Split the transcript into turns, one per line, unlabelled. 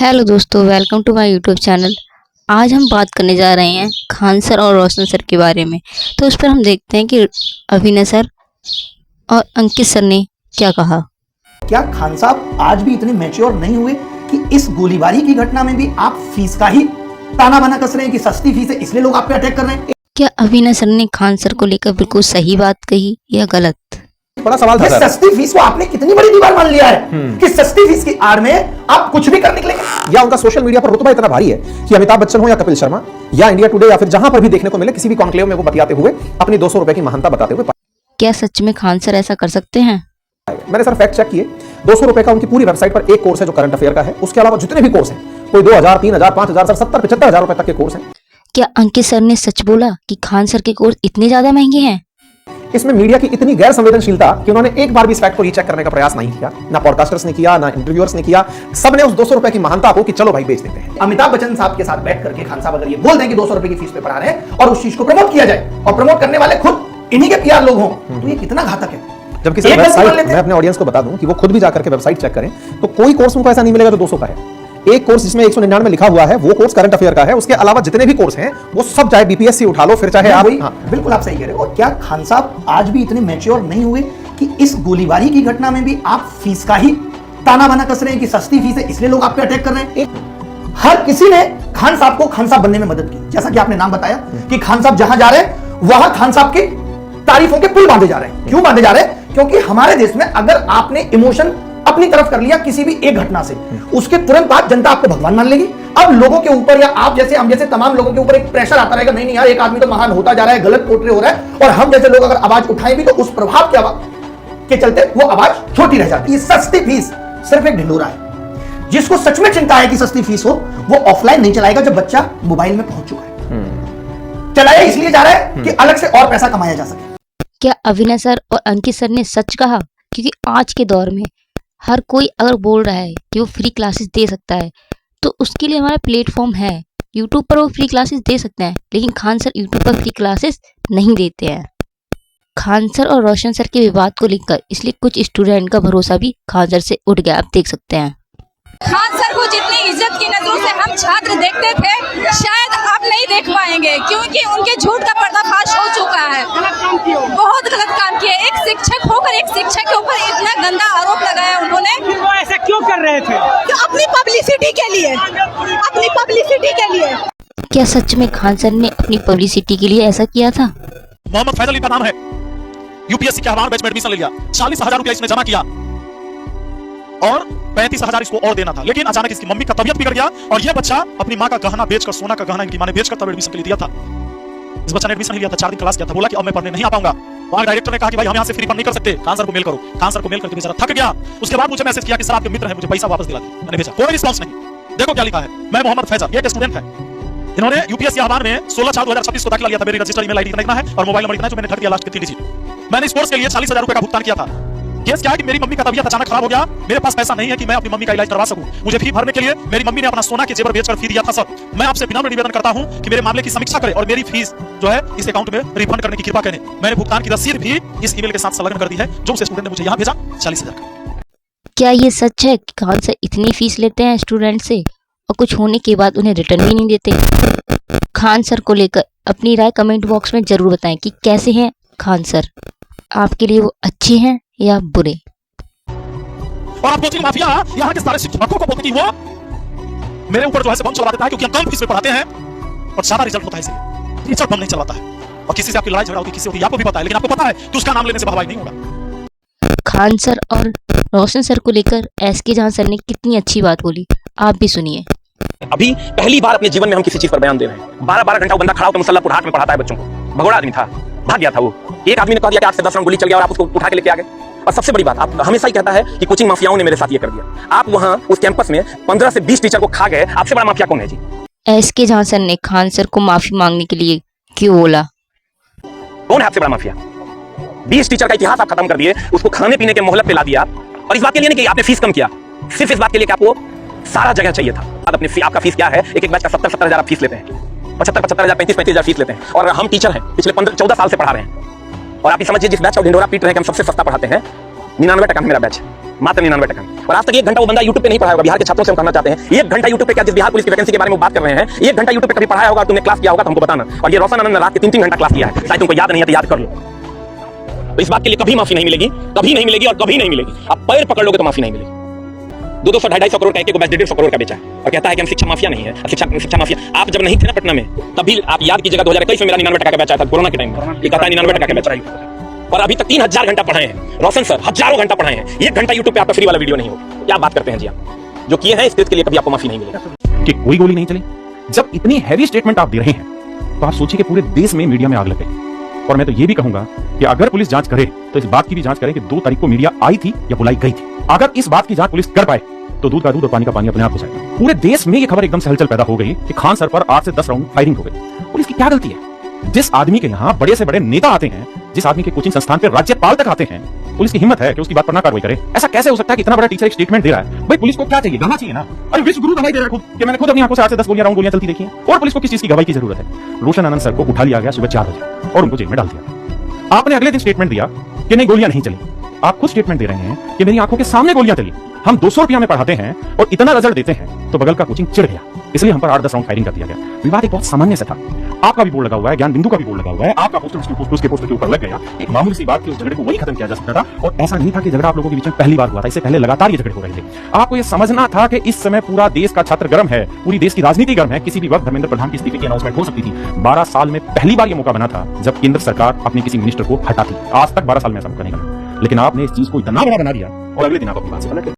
Hello दोस्तों, welcome to my YouTube channel. आज हम बात करने जा रहे हैं खान सर और रोशन सर के बारे में। तो उस पर हम देखते हैं कि अभिनय सर और अंकित सर ने क्या कहा।
क्या खान साहब आज भी इतने मैच्योर नहीं हुए कि इस गोलीबारी की घटना में भी आप फीस का ही ताना बाना कस रहे हैं कि सस्ती फीस है इसलिए लोग आप पे अटैक कर रहे हैं?
क्या अभिनय सर ने खान सर को लेकर बिल्कुल सही बात कही या गलत?
बड़ा सवाल था। सस्ती फीस को आपने कितनी बड़ी दीवार मान लिया है कि सस्ती फीस की आड़ में आप कुछ भी कर निकलेंगे।
या उनका सोशल मीडिया पर रुतबा इतना भारी है कि अमिताभ बच्चन हो या कपिल शर्मा या इंडिया टुडे या फिर जहां पर भी देखने को मिले किसी भी कॉन्क्लेव में वो बतियाते हुए अपनी 200 रुपए की महानता बताते हुए।
क्या सच में खान सर ऐसा कर सकते हैं?
मैंने सर फैक्ट चेक किए। 200 रुपए का उनकी पूरी वेबसाइट पर एक कोर्स है जो करंट अफेयर का है। उसके अलावा जितने भी कोर्स हैं कोई 2000 3000 5000 सर 70 75,000 रुपए तक के कोर्स हैं।
क्या अंकित सर ने सच बोला कि खान सर के कोर्स इतने ज्यादा महंगे हैं?
इसमें मीडिया की इतनी गैर संवेदनशीलता कि उन्होंने एक बार भी इस फैक्ट को रीचेक करने का प्रयास नहीं किया। ना पॉडकास्टर्स ने किया, ना इंटरव्यूअर्स ने किया। सबने उस 200 रुपए की महानता को कि चलो भाई बेच देते हैं।
अमिताभ बच्चन साहब के साथ बैठ करके खान साहब अगर ये बोल दें कि 200 रुपए की फीस पे पढ़ा रहे हैं और उस चीज को प्रमोट किया जाए और प्रमोट करने वाले खुद इन्हीं के पीआर लोग हों, तो ये कितना घातक है।
जबकि सर वेबसाइट, मैं अपने ऑडियंस को बता दूं कि वो खुद भी जाकर के वेबसाइट चेक करें तो कोई कोर्स उनको ऐसा नहीं मिलेगा जो 200 का है। एक कोर्स जिसमें 199 में लिखा हुआ है वो कोर्स करंट अफेयर का है। उसके अलावा जितने भी कोर्स हैं वो सब चाहे बीपीएससी उठा लो फिर चाहे आप।
बिल्कुल आप सही कह रहे हो। और क्या खान साहब आज भी इतने मैच्योर नहीं हुए कि इस गोलीबारी की घटना में भी आप फीस का ही ताना बाना कस रहे हैं कि सस्ती फीस है इसलिए लोग आप पे अटैक कर रहे हैं? हर किसी ने खान साहब को खान साहब बनने में मदद की। जैसा कि आपने नाम बताया कि खान साहब जहां जा रहे हैं वहां खान साहब की तारीफों के पुल बांधे जा रहे हैं। क्यों बांधे जा रहे हैं? क्योंकि हमारे देश में अगर आपने इमोशन अपनी तरफ कर लिया किसी भी एक घटना से, उसके तुरंत बाद जनता आपको भगवान मान लेगी। अब लोगों के ऊपर या आप जैसे हम जैसे तमाम लोगों के ऊपर एक प्रेशर आता रहेगा, नहीं यार एक आदमी तो महान होता जा रहा है, गलत पोर्ट्रे हो रहा है, और हम जैसे लोग अगर आवाज उठाएं भी तो उस प्रभाव के चलते वो आवाज छोटी रह जाती है। सस्ती फीस सिर्फ एक ढिंढोरा है। जिसको सच में चिंता है कि सस्ती फीस हो वो ऑफलाइन नहीं चलाएगा जब बच्चा मोबाइल में पहुंच चुका है। चलाया इसलिए जा रहा है कि अलग से और पैसा कमाया जा सके।
क्या अभिनय सर और अंकित सर ने सच कहा? क्योंकि आज के दौर में हर कोई अगर बोल रहा है कि वो फ्री क्लासेस दे सकता है तो उसके लिए हमारा प्लेटफॉर्म है। यूट्यूब पर वो फ्री क्लासेस दे सकते हैं, लेकिन खान सर यूट्यूब पर फ्री क्लासेस नहीं देते हैं। खान सर और रोशन सर के विवाद को लेकर इसलिए कुछ स्टूडेंट का भरोसा भी खान सर से उठ गया, आप देख सकते हैं।
खान सर को जितनी इज्जत की नजरों से हम छात्र देखते थे शायद आप नहीं देख पाएंगे, क्योंकि उनके झूठ का पर्दाफाश हो चुका है। बहुत गलत काम किया। एक शिक्षक होकर एक शिक्षक के ऊपर इतना गंदा आरोप लगाया उन्होंने।
वो ऐसा क्यों कर रहे थे?
तो अपनी पब्लिसिटी के लिए, अपनी पब्लिसिटी के लिए।
क्या सच में खान सर ने अपनी पब्लिसिटी के लिए ऐसा किया था?
मोहम्मद फैजल इनका नाम है। यूपीएससी के हमारे बैच में एडमिशन ले लिया। 40,000 रुपया इसने जमा किया और 35,000 इसको और देना था, लेकिन अचानक इसकी मम्मी का तबियत बिगड़ गया और यह बच्चा अपनी माँ का गहना बेचकर, सोना का गहना इनकी माँ ने बेचकर तब एडमिशन के लिए दिया था। इस बच्चा ने एडमिशन लिया था, 4 दिन क्लास किया था, बोला कि अब मैं पढ़ने नहीं आ पाऊंगा। वहां डायरेक्टर ने कहा कि भाई हम यहाँ से फ्री पढ़ नहीं कर सकते, खान सर को मेल करो। खान सर को मेल करके बेचारा थक गया। उसके बाद मुझे मैसेज किया कि सर आपके मित्र हैं, मुझे पैसा वापस दिला दीजिए। मैंने भेजा, कोई रिस्पॉन्स नहीं। देखो क्या लिखा है, मैं मोहम्मद फैजल, ये एक स्टूडेंट है। इन्होंने यूपीएससी आह्वान में 16/4/2026 को दाखिला लिया था। मेरी रजिस्टर्ड ईमेल आईडी इतना है और मोबाइल नंबर इतना है जो मैंने ठग दिया लास्ट के 3 डिजिट। मैंने इस कोर्स के लिए 40,000 रुपए का भुगतान किया था। केस क्या है कि मेरी मम्मी का तबीयत अचानक खराब हो गया। मेरे पास पैसा नहीं है कि मैं अपनी मम्मी का इलाज करवा सकूं। मुझे फी भरने के लिए मेरी मम्मी ने अपना सोना के जेवर बेचकर फी दिया था। सर मैं आपसे विनम्र निवेदन करता हूं कि मेरे मामले की समीक्षा करें और मेरी फीस जो है इस अकाउंट में रिफंड करने की कृपा करें। मैंने भुगतान की रसीद भी इस ईमेल के साथ संलग्न कर दी है जो उस स्टूडेंट ने मुझे यहाँ भेजा, 40,000 का।
क्या ये सच है कि खान सर इतनी फीस लेते हैं स्टूडेंट से और कुछ होने के बाद उन्हें रिटर्न भी नहीं देते? खान सर को लेकर अपनी राय कमेंट बॉक्स में जरूर बताएं कि कैसे हैं खान सर, आपके लिए वो अच्छे हैं या बुरे।
और आप कोचिंग माफिया यहाँ के सारे शिक्षकों को बोलते कि वो मेरे ऊपर जो है बम चलवा देता है क्योंकि हम कम फीस में पढ़ाते हैं और ज्यादा रिजल्ट होता है, इसलिए टीचर बम नहीं चलवाता है। और किसी से आपकी लड़ाई झगड़ा होती, किसी होती, आपको भी पता है, लेकिन आपको पता है कि उसका नाम लेने से भवाई नहीं होगा। खान
सर और रोशन सर को लेकर एसके जहां सर ने कितनी अच्छी बात बोली, आप भी सुनिए।
अभी पहली बार अपने जीवन में हम किसी चीज पर बयान दे रहे हैं। 12-12 घंटा बंदा खड़ा होकर मुसल्लापुर हाट में पढ़ाता है बच्चों को। भगोड़ा आदमी था, भाग गया था वो। एक आदमी ने कह दिया कि 8 से 10 राउंड गोली चल गया और आप उसको उठा के लेके आ गए। और सबसे बड़ी बात, आप हमेशा ही कहता है कि कोचिंग माफियाओं ने मेरे साथ ये कर दिया। आप वहां उस कैंपस में 15 से 20 टीचर को खा गए, आपसे बड़ा माफिया कौन है जी?
एसके जहां सर ने खान सर को माफी मांगने के लिए क्यों बोला?
कौन है आपसे बड़ा माफिया? 20 टीचर का इतिहास आप खत्म कर दिए, उसको खाने पीने के मोहलत पे ला दिया। और इस बात के लिए नहीं कि आपने फीस कम किया, सिर्फ इस बात के लिए कि आपको सारा जगह चाहिए था। अपने आपका फीस क्या है? एक बैच का 70-70 हजार आप फीस लेते हैं, 75-75 हजार, 35-35 हजार फीस लेते हैं। और हम टीचर हैं, पिछले 15-14 साल से पढ़ा रहे हैं। और आप ये समझिए जिस बैच का ढिंढोरा पीट रहे हैं कि हम सबसे सस्ता पढ़ाते हैं, 99 टका मेरा बैच, मात्र 99 और आज तक 1 घंटा वो बंदा यूट्यूब पे नहीं पढ़ाया होगा। बिहार के छात्रों से हम कहना चाहते हैं 1 घंटा यूट्यूब पे क्या, जिस बिहार पुलिस की वैकेंसी के बारे में बात कर रहे हैं, 1 घंटा यूट्यूब पे कभी पढ़ाया होगा, तुमने क्लास किया होगा तो हमको बताना। और ये रोशन आनंद ने रात के 3-3 घंटा क्लास किया है, शायद तुमको याद नहीं है तो याद कर लो। तो इस बात के लिए कभी माफी नहीं मिलेगी, कभी नहीं मिलेगी और कभी नहीं मिलेगी। आप पैर पकड़ लोगे तो माफी नहीं मिलेगी। 200 250 करोड़ का को बस 150 करोड़ का बेचा है और कहता है कि हम शिक्षा माफिया नहीं है, शिक्षा माफिया। आप जब नहीं थे ना पटना में, तभी आप याद कीजिएगा 2021 में मेरा 99% का बेचा था, कोरोना के टाइम में। ये कहता है 99% का बेचा है और अभी तक 3000 घंटा पढ़ाए हैं रोशन सर, हजारों घंटा पढ़ाए हैं। 1 घंटा यूट्यूब पे आपका फ्री वाला वीडियो नहीं होगा। क्या बात करते हैं जी आप? जो किए हैं इसके लिए कभी आपको माफी नहीं मिलेगी।
कि कोई गोली नहीं चली। जब इतनी हैवी स्टेटमेंट आप दे रहे हैं तो आप सोचिए कि पूरे देश में मीडिया में आग लग गई। और मैं तो ये भी कहूंगा कि अगर पुलिस जांच करे तो इस बात की भी जांच करे कि 2 तारीख को मीडिया आई थी या बुलाई गई थी। अगर इस बात की जांच पुलिस कर पाए तो दूध का दूध और पानी का पानी अपने आप हो जाएगा। पूरे देश में ये खबर एकदम से हलचल पैदा हो गई कि खान सर पर 8 से 10 राउंड फायरिंग हो गई। पुलिस की क्या गलती है? जिस आदमी के यहाँ बड़े से बड़े नेता आते हैं, जिस आदमी के कोचिंग संस्थान पे राज्यपाल तक आते हैं, पुलिस की हिम्मत है कि उसकी बात पर ना कार्रवाई करे? ऐसा कैसे हो सकता है कि इतना बड़ा टीचर एक स्टेटमेंट दे रहा है? भाई पुलिस को क्या चाहिए? गवाह चाहिए ना। अरे विश्व गुरु गवाही दे रहा है खुद कि मैंने खुद अपनी आंखों से 8 से 10 गोलियां चलती देखी हैं। और पुलिस को किस चीज की गवाही की जरूरत है? रोशन आनंद सर को उठा लिया गया सुबह 4 बजे और उनको जेल में डाल दिया। आपने अगले दिन स्टेटमेंट दिया कि नहीं गोलियां नहीं चली। आप खुद स्टेटमेंट दे रहे हैं कि मेरी आंखों के सामने गोलियां चली। हम 200 रुपया में पढ़ाते हैं और इतना रिजल्ट देते हैं तो बगल का कोचिंग चिढ़ गया, इसलिए हम पर 8-10 राउंड फायरिंग कर दिया गया। विवाद एक बहुत सामान्य से था। आपका भी बोर्ड लगा हुआ है, ज्ञान बिंदु का भी बोर्ड लगा हुआ है, आपका पोस्टर उसके पोस्टर के ऊपर लग गया। एक मामूली सी बात की उस झगड़े को वही खत्म किया जा सकता था। और ऐसा नहीं था कि झगड़ा आप लोगों के बीच में पहली बार हुआ था, इससे पहले लगातार ये झगड़े हो रहे थे। आपको ये समझना था कि इस समय पूरा देश का छात्र गर्म है, पूरी देश की राजनीति गर्म है। किसी भी वक्त धर्मेंद्र प्रधान की इस्तीफे की अनाउंसमेंट हो सकती थी। 12 साल में पहली बार ये मौका बना था जब केंद्र सरकार अपने किसी मिनिस्टर को हटाती। आज तक 12 साल में ऐसा मौका नहीं बना, लेकिन आपने इस चीज को इतना बड़ा बना दिया और अगले दिन आप अपनी बात से पलट गए।